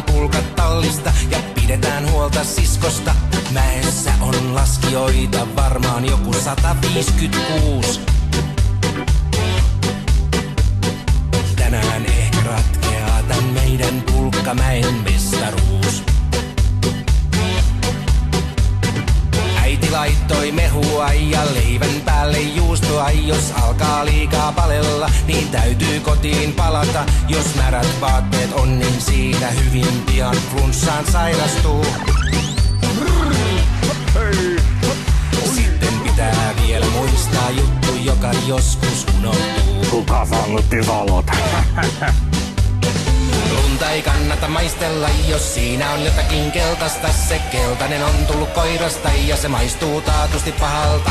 otetaan pulkat tallista ja pidetään huolta siskosta. Mäessä on laskijoita varmaan joku 156. Tänään ehkä ratkeaa tän meidän Pulkkamäen mestaruus. Äiti laittoi mehua ja leivän päälle juustoa. Jos alkaa liikaa palella, niin täytyy kotiin palata. Jos märät vaatteet on, niin siitä hyvin pian flunssaan sairastuu. Sitten pitää vielä muistaa juttu, joka joskus unohtuu. Kuka sammutti valot? Lunta ei kannata maistella, jos siinä on jotakin keltaista. Se keltainen on tullut koirasta ja se maistuu taatusti pahalta.